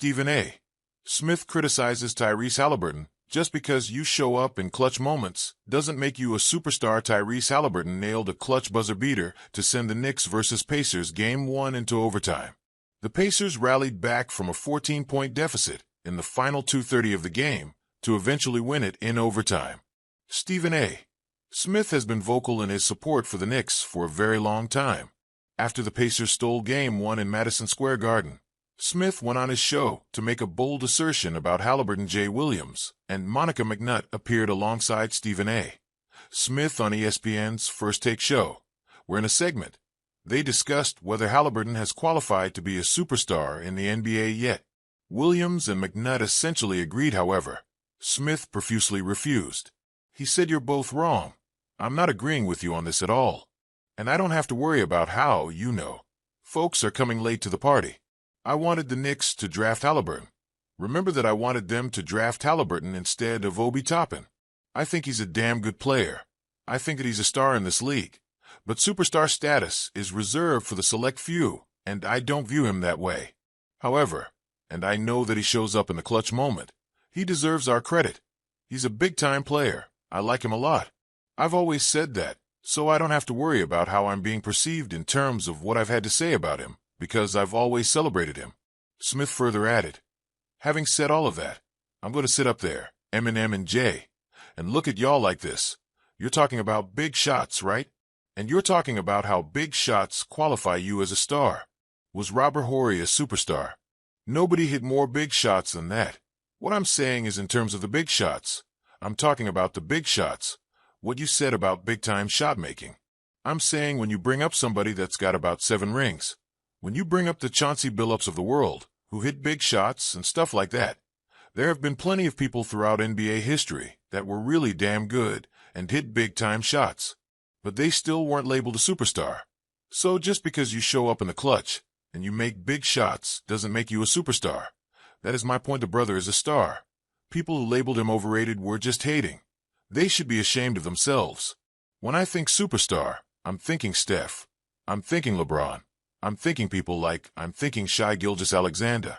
Stephen A. Smith criticizes Tyrese Haliburton. Just because you show up in clutch moments doesn't make you a superstar. Tyrese Haliburton nailed a clutch buzzer beater to send the Knicks vs. Pacers Game 1 into overtime. The Pacers rallied back from a 14-point deficit in the final 2:30 of the game to eventually win it in overtime. Stephen A. Smith has been vocal in his support for the Knicks for a very long time. After the Pacers stole Game 1 in Madison Square Garden, Smith went on his show to make a bold assertion about Haliburton. Jay Williams and Monica McNutt appeared alongside Stephen A. Smith on ESPN's First Take show, where in a segment, they discussed whether Haliburton has qualified to be a superstar in the NBA yet. Williams and McNutt essentially agreed, however. Smith profusely refused. He said, "You're both wrong. I'm not agreeing with you on this at all. And I don't have to worry about how, folks are coming late to the party. I wanted the Knicks to draft Haliburton. Remember that I wanted them to draft Haliburton instead of Obi Toppin. I think he's a damn good player. I think that he's a star in this league. But superstar status is reserved for the select few, and I don't view him that way. However, and I know that he shows up in the clutch moment, he deserves our credit. He's a big-time player. I like him a lot. I've always said that, so I don't have to worry about how I'm being perceived in terms of what I've had to say about him, because I've always celebrated him." Smith further added, "Having said all of that, I'm going to sit up there, Eminem and Jay, and look at y'all like this. You're talking about big shots, right? And you're talking about how big shots qualify you as a star. Was Robert Horry a superstar? Nobody hit more big shots than that. What I'm saying is in terms of the big shots. I'm talking about the big shots. What you said about big-time shot-making. I'm saying when you bring up somebody that's got about 7 rings, when you bring up the Chauncey Billups of the world, who hit big shots and stuff like that, there have been plenty of people throughout NBA history that were really damn good and hit big-time shots, but they still weren't labeled a superstar. So just because you show up in the clutch and you make big shots doesn't make you a superstar. That is my point. The brother is a star. People who labeled him overrated were just hating. They should be ashamed of themselves. When I think superstar, I'm thinking Steph. I'm thinking LeBron. I'm thinking people like I'm thinking Shai Gilgeous-Alexander.